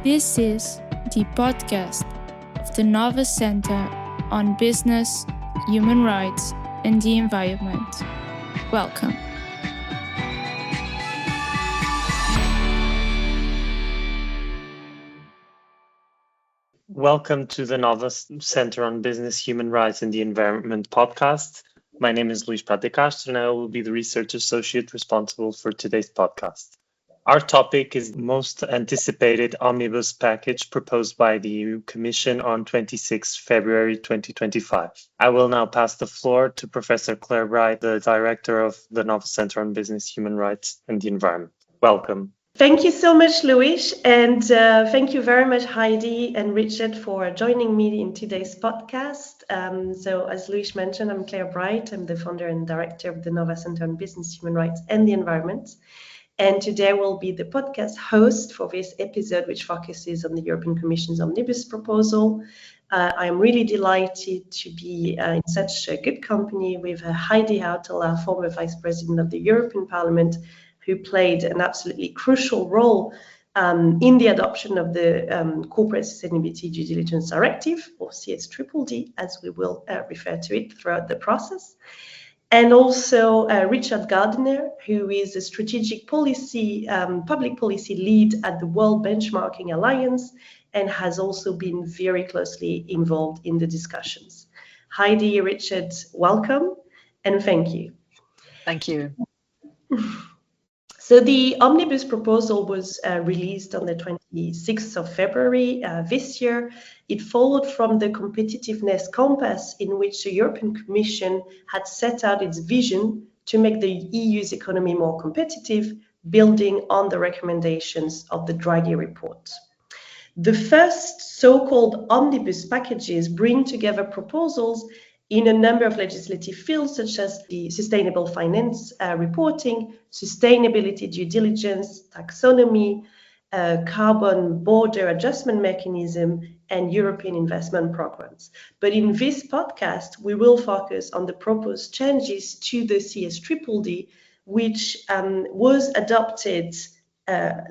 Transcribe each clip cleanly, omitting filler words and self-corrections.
This is the podcast of the NOVA Center on Business, Human Rights and the Environment. Welcome. Welcome to the NOVA Center on Business, Human Rights and the Environment podcast. My name is Luís Prata, Castro, and I will be the research associate responsible for today's podcast. Our topic is the most anticipated omnibus package proposed by the EU Commission on 26 February 2025. I will now pass the floor to Professor Claire Bright, the director of the NOVA Center on Business, Human Rights and the Environment. Welcome. Thank you so much, Luís, and thank you very much, Heidi and Richard, for joining me in today's podcast. So as Luís mentioned, I'm Claire Bright. I'm the founder and director of the NOVA Center on Business, Human Rights and the Environment. And today I will be the podcast host for this episode, which focuses on the European Commission's Omnibus Proposal. I'm really delighted to be in such a good company with Heidi Hautala, former Vice President of the European Parliament, who played an absolutely crucial role in the adoption of the Corporate Sustainability Due Diligence Directive, or CSDDD, as we will refer to it throughout the process. And also Richard Gardiner, who is a strategic policy, public policy lead at the World Benchmarking Alliance, and has also been very closely involved in the discussions. Heidi, Richard, welcome, and thank you. Thank you. So the Omnibus proposal was released on the 26th of February this year. It followed from the competitiveness compass in which the European Commission had set out its vision to make the EU's economy more competitive, building on the recommendations of the Draghi report. The first so-called omnibus packages bring together proposals in a number of legislative fields, such as the sustainable finance reporting, sustainability due diligence, taxonomy, carbon border adjustment mechanism, and European investment programs. But in this podcast, we will focus on the proposed changes to the CSDDD, which was adopted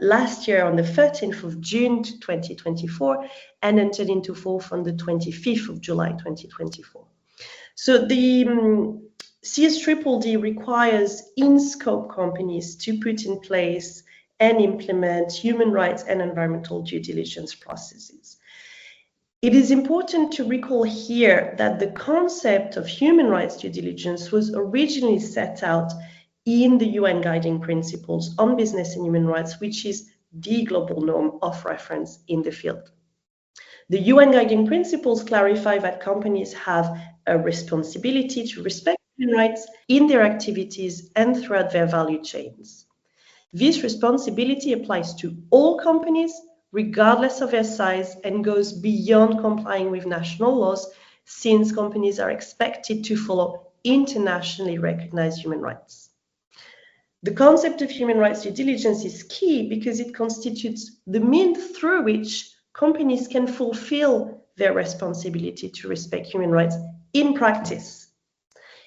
last year on the 13th of June 2024 and entered into force on the 25th of July 2024. So the CSDDD requires in-scope companies to put in place and implement human rights and environmental due diligence processes. It is important to recall here that the concept of human rights due diligence was originally set out in the UN Guiding Principles on Business and Human Rights, which is the global norm of reference in the field. The UN Guiding Principles clarify that companies have a responsibility to respect human rights in their activities and throughout their value chains. This responsibility applies to all companies, regardless of their size, and goes beyond complying with national laws, since companies are expected to follow internationally recognized human rights. The concept of human rights due diligence is key because it constitutes the means through which companies can fulfill their responsibility to respect human rights in practice.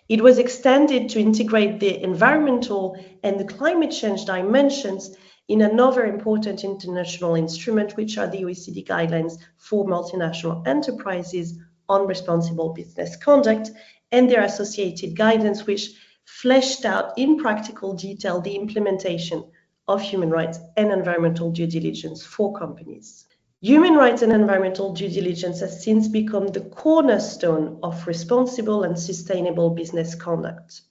It was extended to integrate the environmental and the climate change dimensions in another important international instrument, which are the OECD Guidelines for multinational enterprises on responsible business conduct and their associated guidance, which fleshed out in practical detail the implementation of human rights and environmental due diligence for companies. Human rights and environmental due diligence has since become the cornerstone of responsible and sustainable business conduct.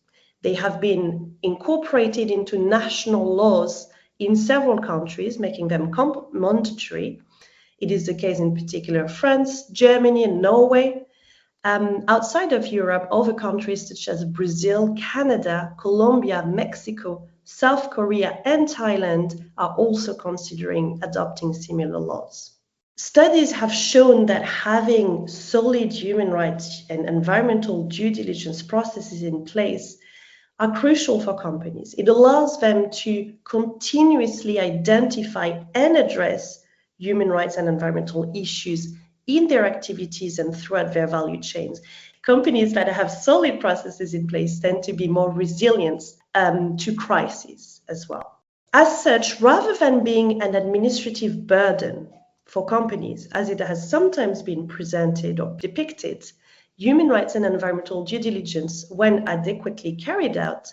They have been incorporated into national laws in several countries, making them mandatory. It is the case in particular of France, Germany, and Norway. Outside of Europe, other countries such as Brazil, Canada, Colombia, Mexico, South Korea, and Thailand are also considering adopting similar laws. Studies have shown that having solid human rights and environmental due diligence processes in place are crucial for companies. It allows them to continuously identify and address human rights and environmental issues in their activities and throughout their value chains. Companies that have solid processes in place tend to be more resilient to crises as well. As such, rather than being an administrative burden for companies, as it has sometimes been presented or depicted, human rights and environmental due diligence, when adequately carried out,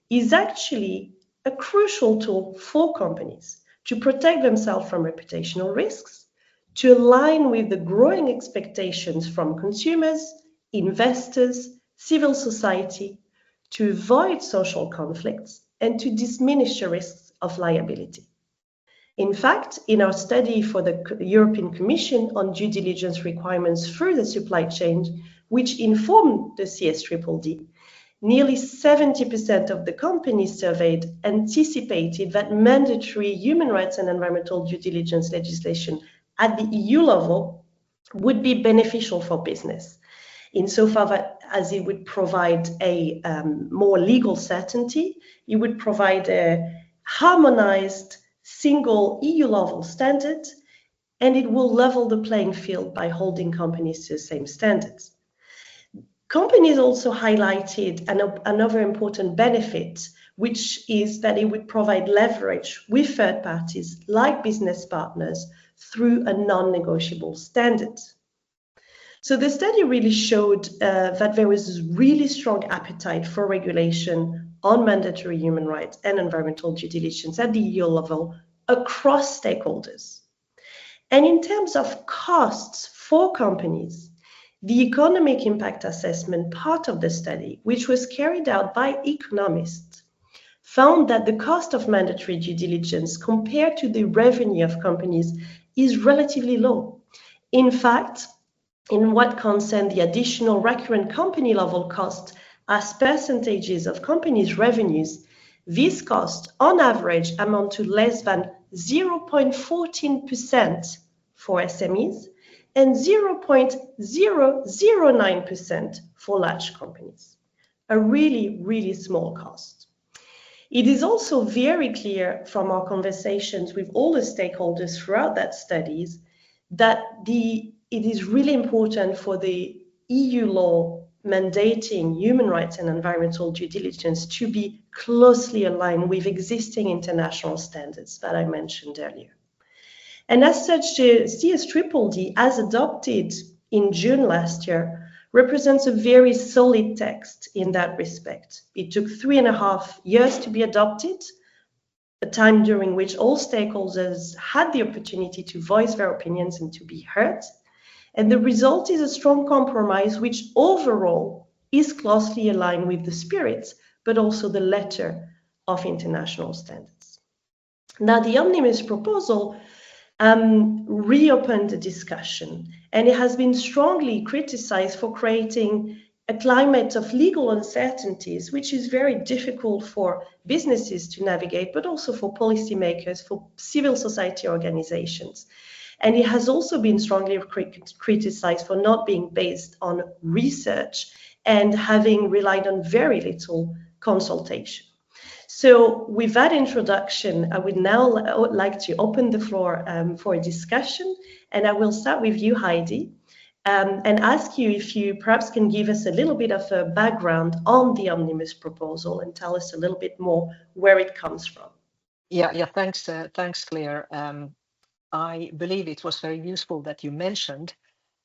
is actually a crucial tool for companies to protect themselves from reputational risks, to align with the growing expectations from consumers, investors, civil society, to avoid social conflicts, and to diminish the risks of liability. In fact, in our study for the European Commission on due diligence requirements through the supply chain, which informed the CSDDD, nearly 70% of the companies surveyed anticipated that mandatory human rights and environmental due diligence legislation at the EU level would be beneficial for business, insofar that as it would provide a more legal certainty, it would provide a harmonized single EU level standard, and it will level the playing field by holding companies to the same standards. Companies also highlighted another important benefit, which is that it would provide leverage with third parties like business partners through a non-negotiable standard. So the study really showed that there was really strong appetite for regulation on mandatory human rights and environmental due diligence at the EU level across stakeholders. And in terms of costs for companies, the economic impact assessment part of the study, which was carried out by economists, found that the cost of mandatory due diligence compared to the revenue of companies is relatively low. In fact, in what concerns the additional recurrent company level cost as percentages of companies' revenues, these costs on average amount to less than 0.14% for SMEs and 0.009% for large companies, a really, really small cost. It is also very clear from our conversations with all the stakeholders throughout that studies that it is really important for the EU law mandating human rights and environmental due diligence to be closely aligned with existing international standards that I mentioned earlier. And as such, the CSDDD, as adopted in June last year, represents a very solid text in that respect. It took 3.5 years to be adopted, a time during which all stakeholders had the opportunity to voice their opinions and to be heard. And the result is a strong compromise, which overall is closely aligned with the spirit, but also the letter of international standards. Now, the Omnibus Proposal reopened the discussion, and it has been strongly criticized for creating a climate of legal uncertainties, which is very difficult for businesses to navigate, but also for policymakers, for civil society organizations. And it has also been strongly criticized for not being based on research and having relied on very little consultation. So with that introduction, I would now like to open the floor for a discussion. And I will start with you, Heidi, and ask you if you perhaps can give us a little bit of a background on the Omnibus Proposal and tell us a little bit more where it comes from. Yeah, thanks, Claire. I believe it was very useful that you mentioned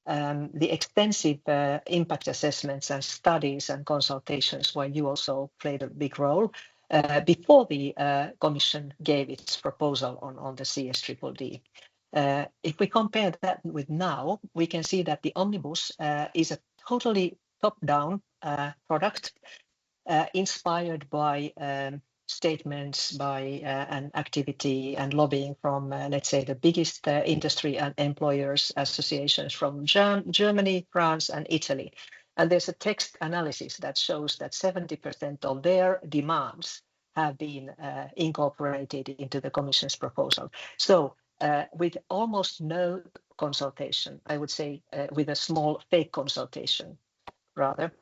the extensive impact assessments and studies and consultations, where you also played a big role before the Commission gave its proposal on the CSDDD. If we compare that with now, we can see that the Omnibus is a totally top-down product inspired by statements by and activity and lobbying from, let's say, the biggest industry and employers associations from Germany, France, and Italy. And there's a text analysis that shows that 70% of their demands have been incorporated into the Commission's proposal. So with almost no consultation, I would say with a small fake consultation, rather,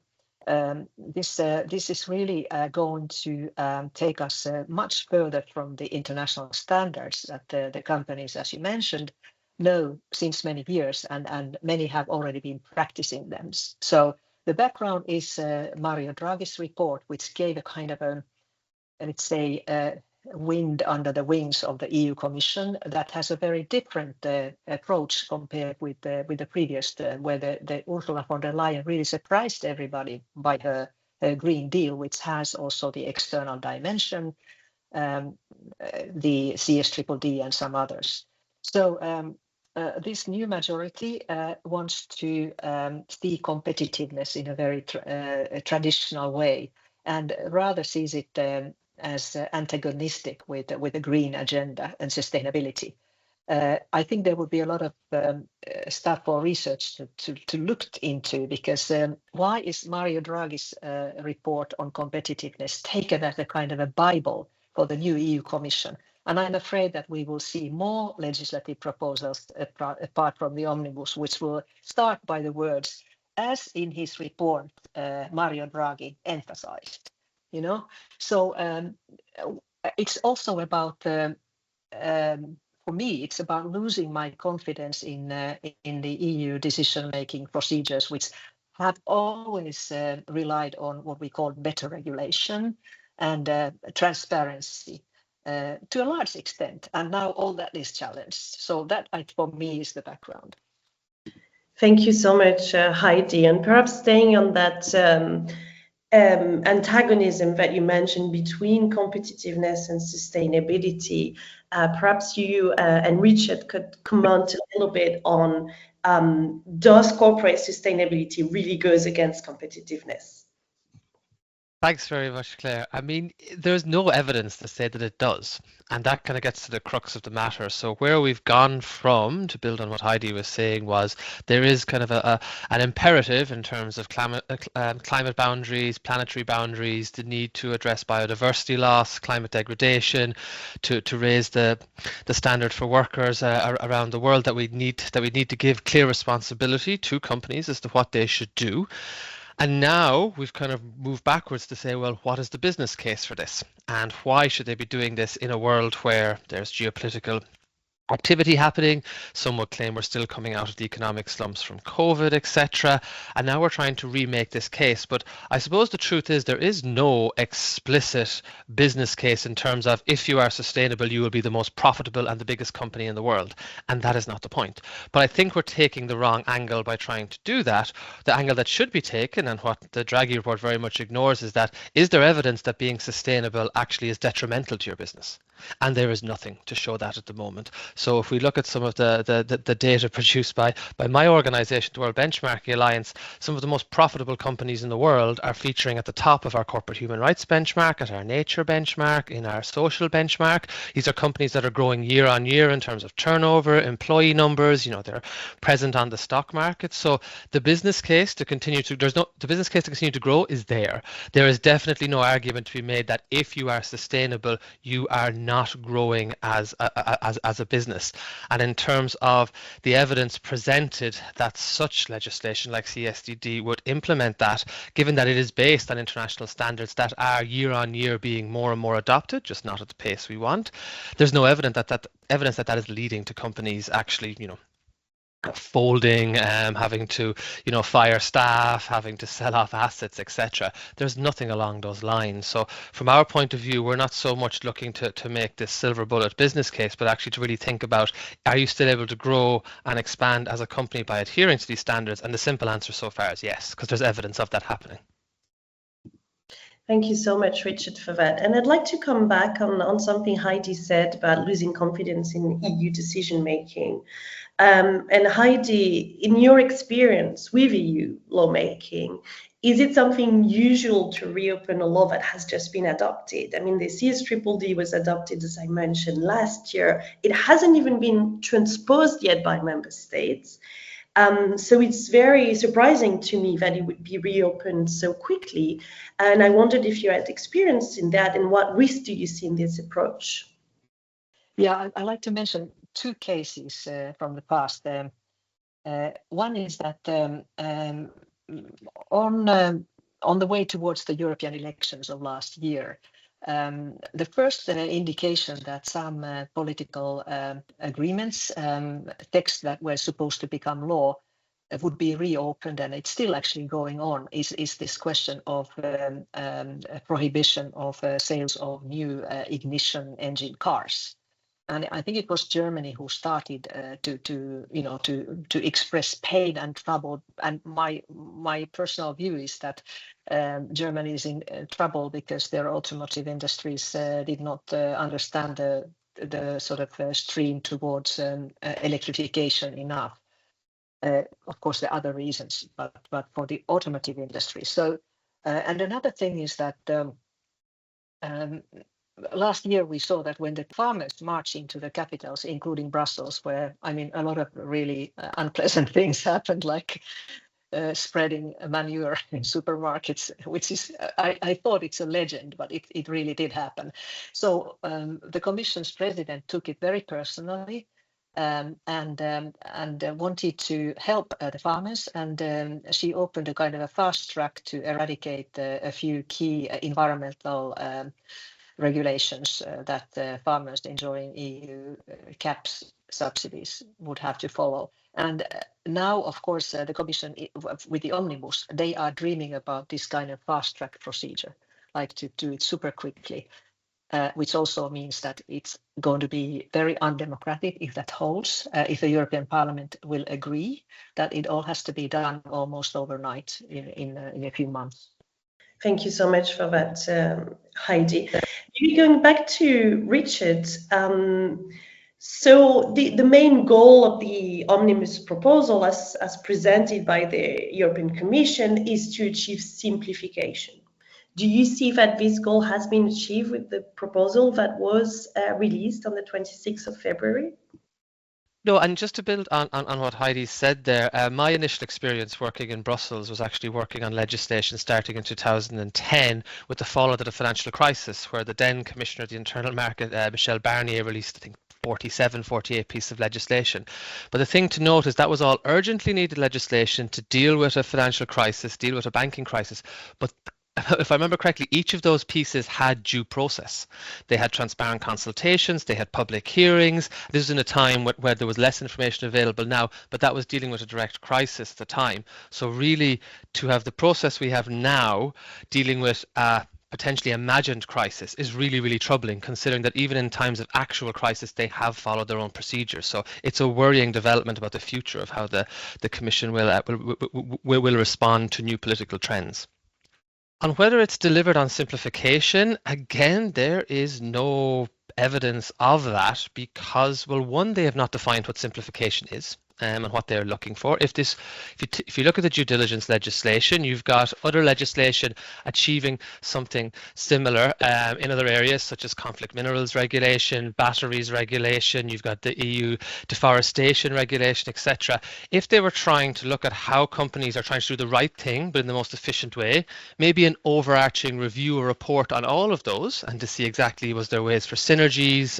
this is really going to take us much further from the international standards that the companies, as you mentioned, know since many years, and many have already been practicing them. So the background is Mario Draghi's report, which gave a kind of a, let's say, wind under the wings of the EU Commission that has a very different approach compared with the previous term, where the Ursula von der Leyen really surprised everybody by her Green Deal, which has also the external dimension, the CSDDD and some others. So this new majority wants to see competitiveness in a very traditional way, and rather sees it as antagonistic with the green agenda and sustainability. I think there would be a lot of stuff for research to look into, because why is Mario Draghi's report on competitiveness taken as a kind of a Bible for the new EU Commission? And I'm afraid that we will see more legislative proposals apart from the Omnibus, which will start by the words, as in his report, Mario Draghi emphasized. So it's also about, for me, it's about losing my confidence in the EU decision-making procedures, which have always relied on what we call better regulation and transparency to a large extent. And now all that is challenged. So that, for me, is the background. Thank you so much, Heidi. And perhaps staying on that antagonism that you mentioned between competitiveness and sustainability, perhaps you and Richard could comment a little bit on, does corporate sustainability really goes against competitiveness? Thanks very much, Claire. I mean, there's no evidence to say that it does. And that kind of gets to the crux of the matter. So where we've gone from, to build on what Heidi was saying, was there is kind of an imperative in terms of climate boundaries, planetary boundaries, the need to address biodiversity loss, climate degradation, to raise the standard for workers around the world, that we need to give clear responsibility to companies as to what they should do. And now we've kind of moved backwards to say, well, what is the business case for this? And why should they be doing this in a world where there's geopolitical activity happening? Some would claim we're still coming out of the economic slumps from COVID, etc. And now we're trying to remake this case. But I suppose the truth is there is no explicit business case in terms of, if you are sustainable, you will be the most profitable and the biggest company in the world. And that is not the point. But I think we're taking the wrong angle by trying to do that. The angle that should be taken, and what the Draghi report very much ignores, is that, is there evidence that being sustainable actually is detrimental to your business? And there is nothing to show that at the moment. So if we look at some of the data produced by my organization, the World Benchmarking Alliance, some of the most profitable companies in the world are featuring at the top of our corporate human rights benchmark, at our nature benchmark, in our social benchmark. These are companies that are growing year on year in terms of turnover, employee numbers, they're present on the stock market. So the business case to continue to grow is there. There is definitely no argument to be made that if you are sustainable, you are not growing as a business. And in terms of the evidence presented that such legislation like CSDD would implement that, given that it is based on international standards that are year on year being more and more adopted, just not at the pace we want, there's no evidence that is leading to companies actually, folding, having to, fire staff, having to sell off assets, etc. There's nothing along those lines. So from our point of view, we're not so much looking to make this silver bullet business case, but actually to really think about, are you still able to grow and expand as a company by adhering to these standards? And the simple answer so far is yes, because there's evidence of that happening. Thank you so much, Richard, for that. And I'd like to come back on something Heidi said about losing confidence in EU decision-making. And Heidi, in your experience with EU lawmaking, is it something usual to reopen a law that has just been adopted? I mean, the CSDDD was adopted, as I mentioned, last year. It hasn't even been transposed yet by member states. So it's very surprising to me that it would be reopened so quickly. And I wondered if you had experience in that, and what risk do you see in this approach? Yeah, I like to mention two cases from the past. One is that on the way towards the European elections of last year, the first indication that some political agreements, texts that were supposed to become law, would be reopened, and it's still actually going on, is this question of prohibition of sales of new ignition engine cars. And I think it was Germany who started to express pain and trouble. And my personal view is that Germany is in trouble because their automotive industries did not understand the sort of stream towards electrification enough. Of course, there are other reasons, but for the automotive industry. So, and another thing is that last year we saw that when the farmers marched into the capitals, including Brussels, where, I mean, a lot of really unpleasant things happened, like spreading manure in supermarkets, which is, I thought it's a legend, but it really did happen. So the Commission's president took it very personally and wanted to help the farmers, and she opened a kind of a fast track to eradicate a few key environmental regulations that farmers enjoying EU CAP subsidies would have to follow. And now, of course, the Commission, with the Omnibus, they are dreaming about this kind of fast track procedure, like to do it super quickly, which also means that it's going to be very undemocratic if that holds, if the European Parliament will agree that it all has to be done almost overnight in a few months. Thank you so much for that, Heidi. Maybe going back to Richard, so the main goal of the Omnibus proposal as presented by the European Commission is to achieve simplification. Do you see that this goal has been achieved with the proposal that was released on the 26th of February? No, and just to build on what Heidi said there, my initial experience working in Brussels was actually working on legislation starting in 2010 with the fallout of the financial crisis, where the then Commissioner of the Internal Market, Michel Barnier, released, I think, 48 pieces of legislation. But the thing to note is that was all urgently needed legislation to deal with a financial crisis, deal with a banking crisis. But if I remember correctly, each of those pieces had due process. They had transparent consultations, they had public hearings. This was in a time where there was less information available now, but that was dealing with a direct crisis at the time. So really, to have the process we have now dealing with a potentially imagined crisis is really, really troubling, considering that even in times of actual crisis, they have followed their own procedures. So it's a worrying development about the future of how the Commission will respond to new political trends. On whether it's delivered on simplification, again, there is no evidence of that because, well, one, they have not defined what simplification is and what they're looking for. If you look at the due diligence legislation, you've got other legislation achieving something similar in other areas, such as conflict minerals regulation, batteries regulation, you've got the EU deforestation regulation, etc. If they were trying to look at how companies are trying to do the right thing, but in the most efficient way, maybe an overarching review or report on all of those and to see exactly was there ways for synergies,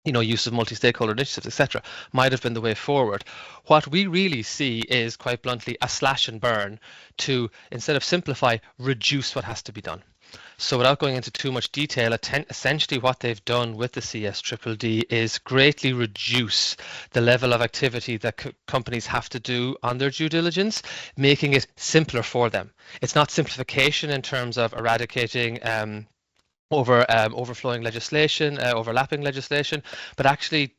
use of multi-stakeholder initiatives, etc., might have been the way forward. What we really see is, quite bluntly, a slash and burn to, instead of simplify, reduce what has to be done. So without going into too much detail, essentially what they've done with the CSDD is greatly reduce the level of activity that companies have to do on their due diligence, making it simpler for them. It's not simplification in terms of eradicating overflowing legislation, overlapping legislation, but actually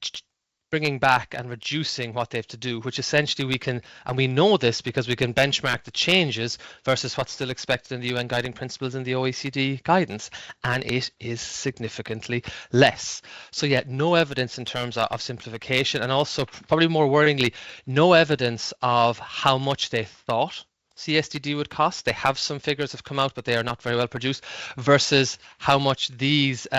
bringing back and reducing what they have to do, which essentially we can, and we know this because we can benchmark the changes versus what's still expected in the UN guiding principles and the OECD guidance, and it is significantly less. So yeah, no evidence in terms of simplification, and also probably more worryingly, no evidence of how much they thought CSDD would cost. They have some figures have come out, but they are not very well produced, versus how much these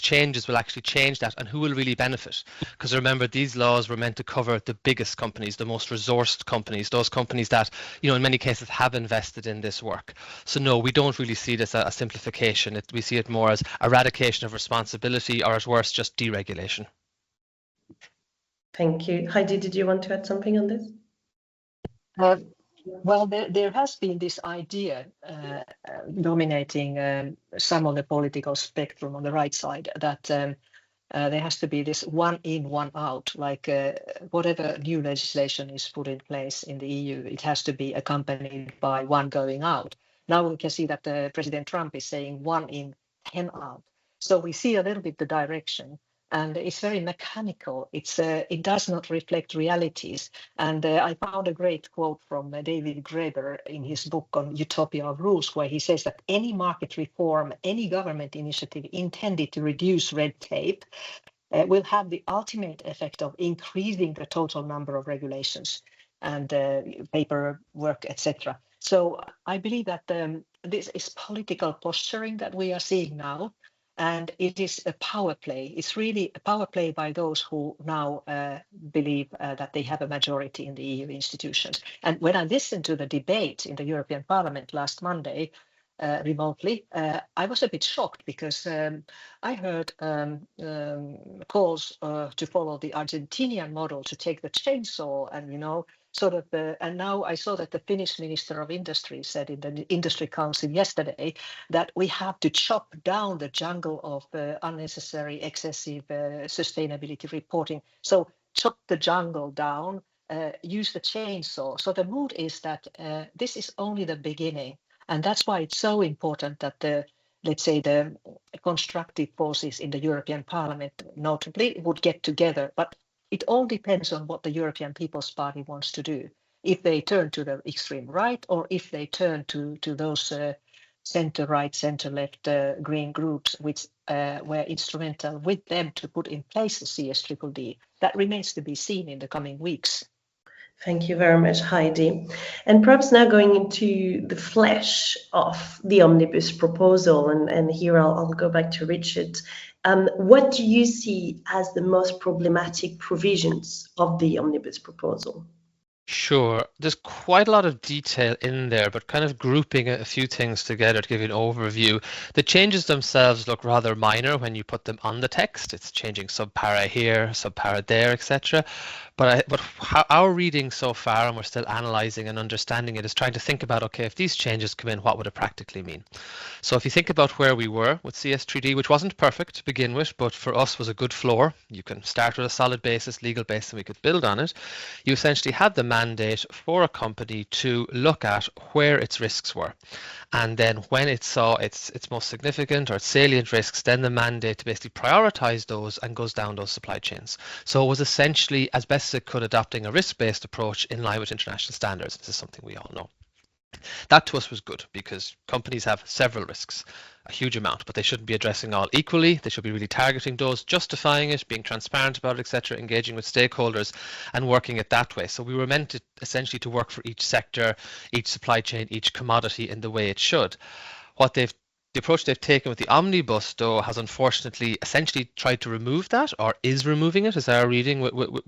changes will actually change that and who will really benefit. Because remember, these laws were meant to cover the biggest companies, the most resourced companies, those companies that, in many cases have invested in this work. So no, we don't really see this as a simplification. We see it more as eradication of responsibility, or at worst, just deregulation. Thank you. Heidi, did you want to add something on this? Well, there has been this idea dominating some of the political spectrum on the right side that There has to be this one in, one out, like whatever new legislation is put in place in the EU, it has to be accompanied by one going out. Now we can see that President Trump is saying 1 in, 10 out. So we see a little bit the direction, and it's very mechanical. It does not reflect realities. And I found a great quote from David Graeber in his book on Utopia of Rules, where he says that any market reform, any government initiative intended to reduce red tape will have the ultimate effect of increasing the total number of regulations and paperwork, etc. So I believe that this is political posturing that we are seeing now. And it is a power play. It's really a power play by those who now believe that they have a majority in the EU institutions. And when I listened to the debate in the European Parliament last Monday remotely, I was a bit shocked because I heard calls to follow the Argentinian model, to take the chainsaw and, sort of, and now I saw that the Finnish Minister of Industry said in the Industry Council yesterday that we have to chop down the jungle of unnecessary, excessive sustainability reporting. So chop the jungle down, use the chainsaw. So the mood is that this is only the beginning. And that's why it's so important that let's say the constructive forces in the European Parliament notably would get together. But it all depends on what the European People's Party wants to do. If they turn to the extreme right, or if they turn to those center right, center left green groups, which were instrumental with them to put in place the CSDDD. That remains to be seen in the coming weeks. Thank you very much, Heidi. And perhaps now going into the flesh of the Omnibus proposal, and here I'll go back to Richard. What do you see as the most problematic provisions of the Omnibus proposal? Sure. There's quite a lot of detail in there, but kind of grouping a few things together to give you an overview. The changes themselves look rather minor when you put them on the text. It's changing subpara here, subpara there, etc. But our reading so far, and we're still analysing and understanding it, is trying to think about, okay, if these changes come in, what would it practically mean? So if you think about where we were with CS3D, which wasn't perfect to begin with, but for us was a good floor. You can start with a solid basis, legal base, and we could build on it. You essentially had the mandate for a company to look at where its risks were. And then when it saw its most significant or its salient risks, then the mandate to basically prioritize those and goes down those supply chains. So it was essentially, as best as it could, adopting a risk-based approach in line with international standards. This is something we all know. That to us was good because companies have several risks, a huge amount, but they shouldn't be addressing all equally. They should be really targeting those, justifying it, being transparent about it, etc., engaging with stakeholders and working it that way. So we were meant to essentially to work for each sector, each supply chain, each commodity in the way it should. The approach they've taken with the Omnibus, though, has unfortunately essentially tried to remove that, or is removing it, as our reading, when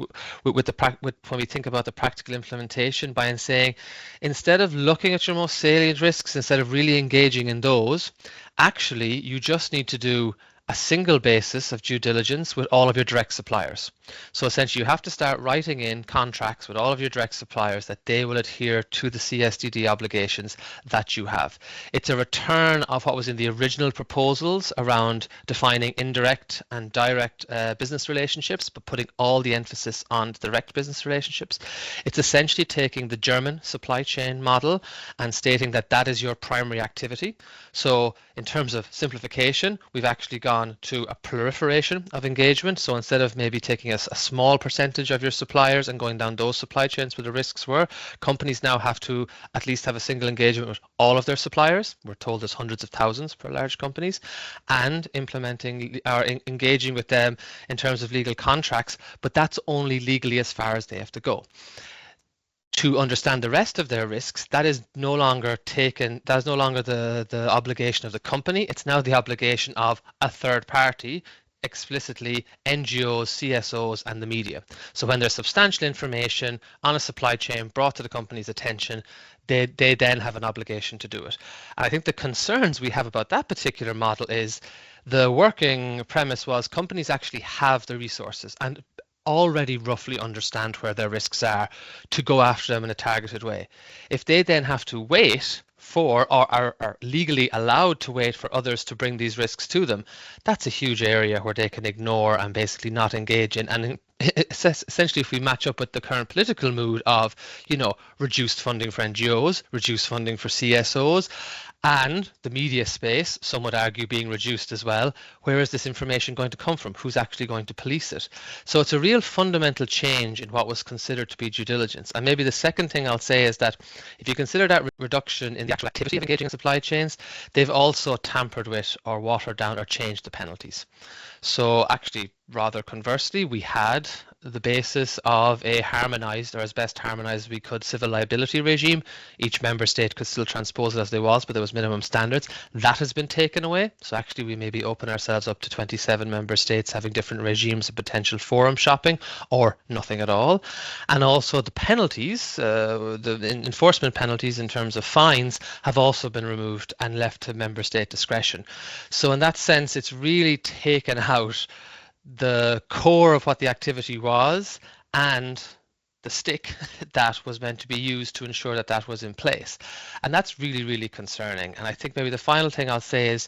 we think about the practical implementation, by saying, instead of looking at your most salient risks, instead of really engaging in those, actually, you just need to do a single basis of due diligence with all of your direct suppliers. So essentially you have to start writing in contracts with all of your direct suppliers that they will adhere to the CSDD obligations that you have. It's a return of what was in the original proposals around defining indirect and direct business relationships, but putting all the emphasis on direct business relationships. It's essentially taking the German supply chain model and stating that that is your primary activity. So in terms of simplification, we've actually gone to a proliferation of engagement. So instead of maybe taking a small percentage of your suppliers and going down those supply chains where the risks were, companies now have to at least have a single engagement with all of their suppliers. We're told there's hundreds of thousands for large companies, and implementing or engaging with them in terms of legal contracts, but that's only legally as far as they have to go. To understand the rest of their risks, that is no longer the obligation of the company. It's now the obligation of a third party, explicitly NGOs, CSOs, and the media. So when there's substantial information on a supply chain brought to the company's attention, they then have an obligation to do it. And I think the concerns we have about that particular model is the working premise was companies actually have the resources, and already roughly understand where their risks are to go after them in a targeted way. If they then have to wait for, or are legally allowed to wait for others to bring these risks to them, that's a huge area where they can ignore and basically not engage in. And essentially, if we match up with the current political mood of, reduced funding for NGOs, reduced funding for CSOs, and the media space, some would argue, being reduced as well, where is this information going to come from? Who's actually going to police it? So it's a real fundamental change in what was considered to be due diligence. And maybe the second thing I'll say is that if you consider that reduction in the actual activity of engaging in supply chains, they've also tampered with or watered down or changed the penalties. So actually, rather conversely, we had the basis of a harmonized, or as best harmonized as we could, civil liability regime. Each member state could still transpose it as they was, but there was minimum standards. That has been taken away. So actually, we maybe open ourselves up to 27 member states having different regimes of potential forum shopping, or nothing at all. And also the penalties, the enforcement penalties in terms of fines, have also been removed and left to member state discretion. So in that sense, it's really taken out the core of what the activity was and the stick that was meant to be used to ensure that that was in place. And that's really, really concerning. And I think maybe the final thing I'll say is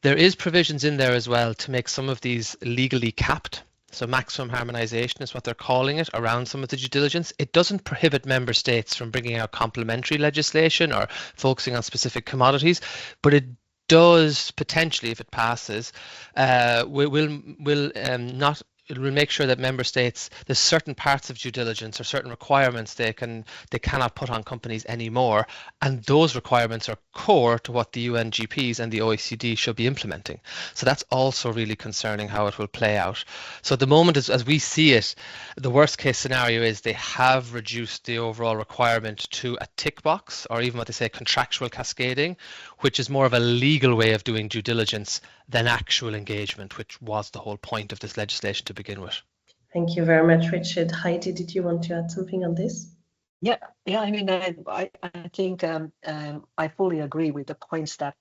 there is provisions in there as well to make some of these legally capped. So maximum harmonization is what they're calling it around some of the due diligence. It doesn't prohibit member states from bringing out complementary legislation or focusing on specific commodities, but it does potentially, if it passes, it will make sure that member states, there's certain parts of due diligence or certain requirements they cannot put on companies anymore, and those requirements are core to what the UNGPs and the OECD should be implementing. So that's also really concerning how it will play out. So at the moment, as we see it, the worst case scenario is they have reduced the overall requirement to a tick box, or even what they say contractual cascading, which is more of a legal way of doing due diligence than actual engagement, which was the whole point of this legislation to begin with. Thank you very much, Richard. Heidi, did you want to add something on this? Yeah. I mean, I think I fully agree with the points that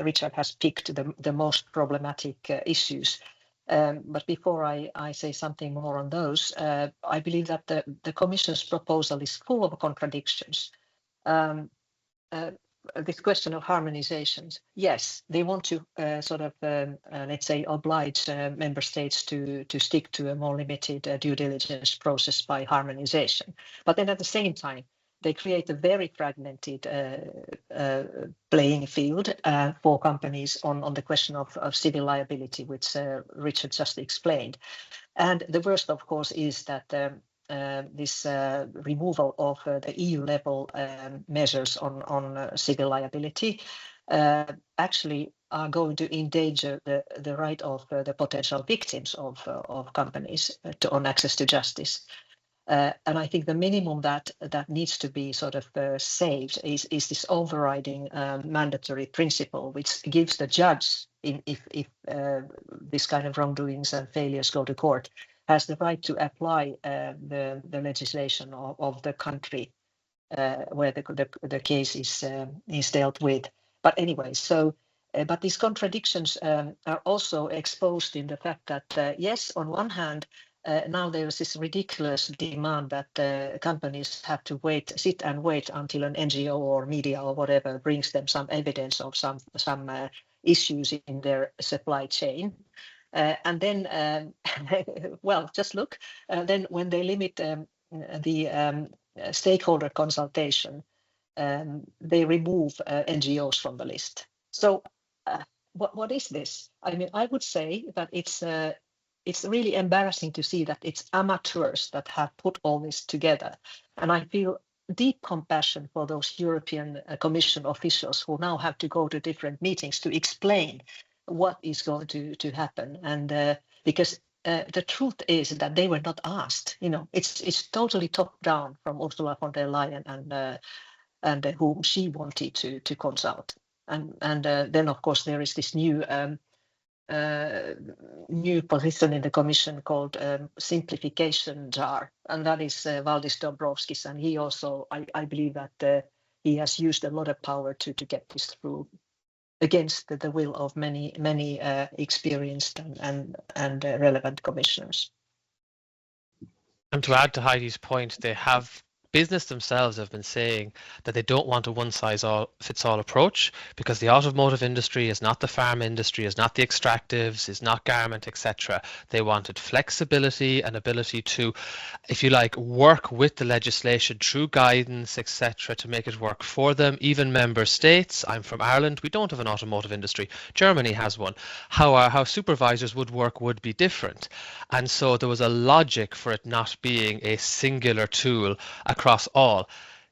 Richard has picked, the most problematic issues. But before I say something more on those, I believe that the Commission's proposal is full of contradictions. This question of harmonizations, yes, they want to let's say, oblige member states to stick to a more limited due diligence process by harmonization. But then at the same time, they create a very fragmented playing field for companies on the question of civil liability, which Richard just explained. And the worst, of course, is that this removal of the EU level measures on civil liability actually are going to endanger the right of the potential victims of companies on access to justice. And I think the minimum that needs to be sort of saved is this overriding mandatory principle, which gives the judge, if this kind of wrongdoings and failures go to court, has the right to apply the legislation of the country where the case is dealt with. But anyway, so but these contradictions are also exposed in the fact that yes, on one hand, now there is this ridiculous demand that companies have to sit and wait until an NGO or media or whatever brings them some evidence of some issues in their supply chain. And then, well, just look, then when they limit the stakeholder consultation, they remove NGOs from the list. So what is this? I mean, I would say that it's really embarrassing to see that it's amateurs that have put all this together. And I feel deep compassion for those European Commission officials who now have to go to different meetings to explain what is going to happen. And because the truth is that they were not asked, it's totally top down from Ursula von der Leyen and whom she wanted to consult. And then, of course, there is this new position in the Commission called simplification jar, and that is Valdis Dombrovskis, and he also, I believe that he has used a lot of power to get this through against the will of many experienced and relevant commissioners. And to add to Heidi's point, business themselves have been saying that they don't want a one-size-fits-all approach, because the automotive industry is not the pharma industry, is not the extractives, is not garment, etc. They wanted flexibility and ability to, if you like, work with the legislation through guidance, etc., to make it work for them. Even member states, I'm from Ireland, we don't have an automotive industry. Germany has one. How supervisors would work would be different. And so there was a logic for it not being a singular tool across all.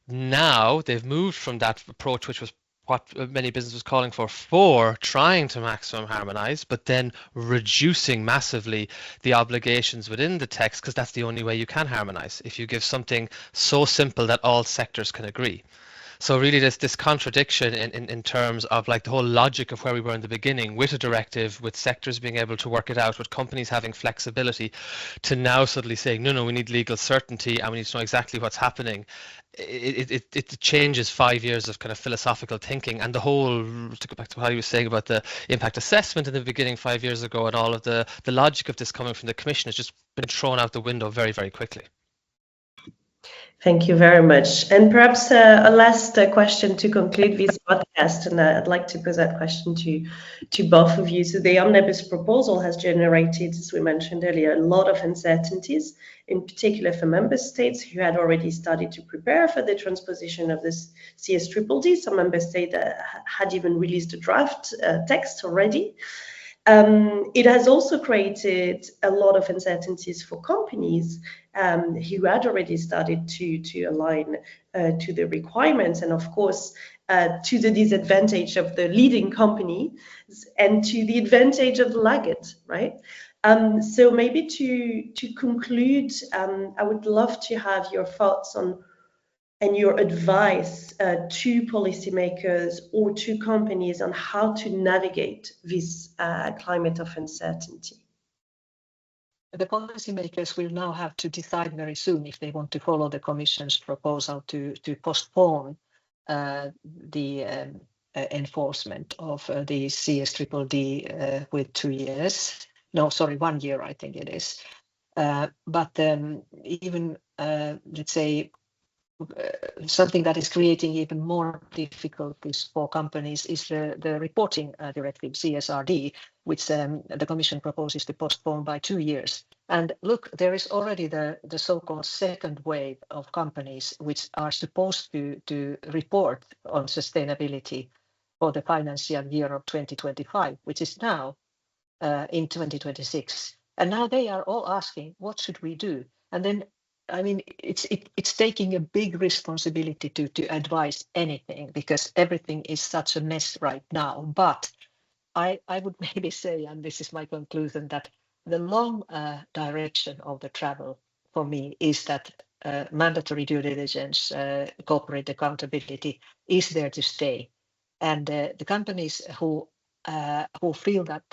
Now they've moved from that approach, which was what many businesses were calling for trying to maximum harmonize, but then reducing massively the obligations within the text, because that's the only way you can harmonize, if you give something so simple that all sectors can agree. So really this contradiction in terms of like the whole logic of where we were in the beginning, with a directive, with sectors being able to work it out, with companies having flexibility, to now suddenly saying, no, we need legal certainty and we need to know exactly what's happening. It changes 5 years of kind of philosophical thinking, and the whole, to go back to what he was saying about the impact assessment in the beginning 5 years ago, and all of the logic of this coming from the Commission has just been thrown out the window very, very quickly. Thank you very much. And perhaps a last question to conclude this podcast, and I'd like to pose that question to both of you. So the Omnibus proposal has generated, as we mentioned earlier, a lot of uncertainties, in particular for member states who had already started to prepare for the transposition of this CSDDD. Some member states had even released a draft text already. It has also created a lot of uncertainties for companies who had already started to align to the requirements, and of course to the disadvantage of the leading company and to the advantage of the laggard, right? So maybe to conclude, I would love to have your thoughts on and your advice to policymakers or to companies on how to navigate this climate of uncertainty. The policymakers will now have to decide very soon if they want to follow the Commission's proposal to postpone the enforcement of the CSDDD with 2 years. No, sorry, 1 year, I think it is. But even, let's say, something that is creating even more difficulties for companies is the reporting directive, CSRD, which the Commission proposes to postpone by 2 years. And look, there is already the so-called second wave of companies which are supposed to report on sustainability for the financial year of 2025, which is now in 2026. And now they are all asking, what should we do? And then, I mean, it's taking a big responsibility to advise anything, because everything is such a mess right now. But I would maybe say, and this is my conclusion, that the long direction of the travel for me is that mandatory due diligence, corporate accountability is there to stay. And the companies who feel that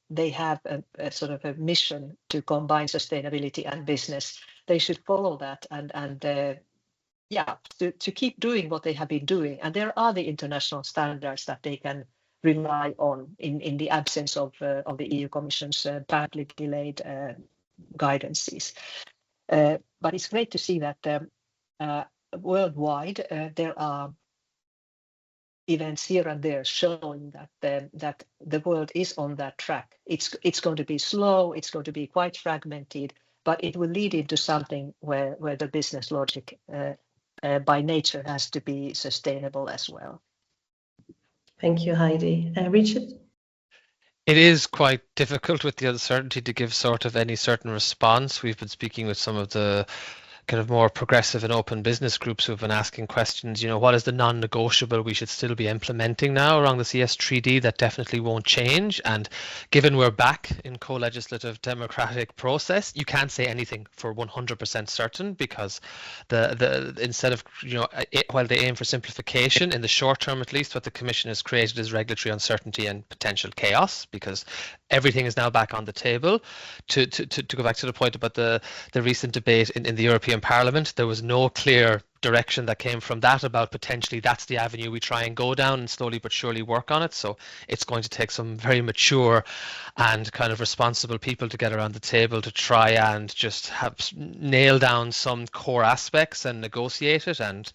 they have a sort of a mission to combine sustainability and business, they should follow that and to keep doing what they have been doing. And there are the international standards that they can rely on in the absence of the EU Commission's badly delayed guidances. But it's great to see that worldwide there are events here and there showing that the world is on that track. It's going to be slow, it's going to be quite fragmented, but it will lead into something where the business logic by nature has to be sustainable as well. Thank you, Heidi. Richard? It is quite difficult with the uncertainty to give sort of any certain response. We've been speaking with some of the kind of more progressive and open business groups who've been asking questions, what is the non-negotiable we should still be implementing now around the CSDDD that definitely won't change? And given we're back in co-legislative democratic process, you can't say anything for 100% certain, because the instead of, while they aim for simplification, in the short term at least, what the Commission has created is regulatory uncertainty and potential chaos, because everything is now back on the table. To go back to the point about the recent debate in the European Parliament, there was no clear direction that came from that about potentially that's the avenue we try and go down and slowly but surely work on it. So it's going to take some very mature and kind of responsible people to get around the table to try and just nail down some core aspects and negotiate it. And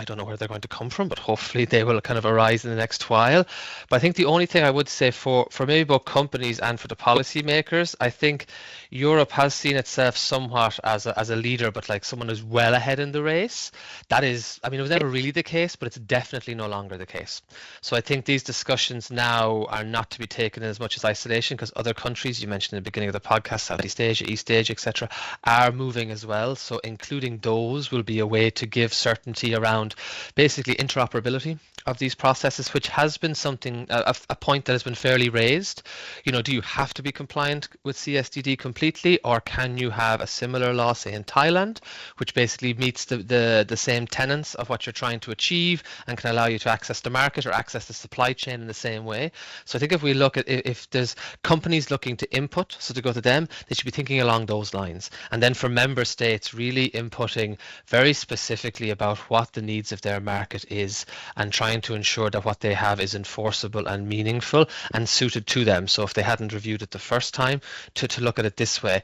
I don't know where they're going to come from, but hopefully they will kind of arise in the next while. But I think the only thing I would say for maybe both companies and for the policymakers, I think Europe has seen itself somewhat as a leader, but like someone who's well ahead in the race. That is, I mean, it was never really the case, but it's definitely no longer the case. So I think these discussions now are not to be taken in as much as isolation, because other countries, you mentioned in the beginning of the podcast, Southeast Asia, East Asia, etc., are moving as well. So including those will be a way to give certainty around basically interoperability of these processes, which has been something, a point that has been fairly raised. You know, do you have to be compliant with CSDD completely, or can you have a similar law, say in Thailand, which basically meets the same tenets of what you're trying to achieve and can allow you to access the market or access the supply chain in the same way? So I think if we look at, if there's companies looking to input, so to go to them, they should be thinking along those lines. And then for member states, really inputting very specifically about what the needs of their market is and trying to ensure that what they have is enforceable and meaningful and suited to them. So if they hadn't reviewed it the first time, to look at it this way,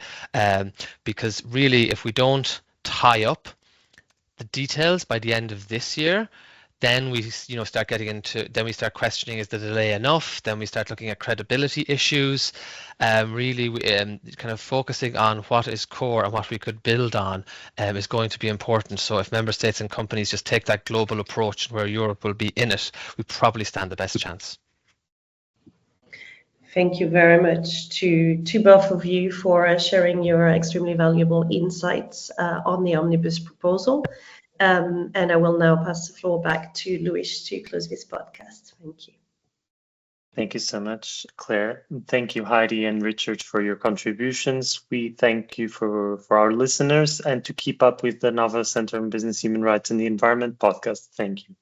because really if we don't tie up the details by the end of this year, then we start getting into, then we start questioning, is the delay enough? Then we start looking at credibility issues, really kind of focusing on what is core and what we could build on is going to be important. So if member states and companies just take that global approach where Europe will be in it, we probably stand the best chance. Thank you very much to both of you for sharing your extremely valuable insights on the Omnibus proposal. And I will now pass the floor back to Luís to close this podcast. Thank you. Thank you so much, Claire. Thank you, Heidi and Richard, for your contributions. We thank you for our listeners, and to keep up with the NOVA Center on Business, Human Rights and the Environment podcast. Thank you.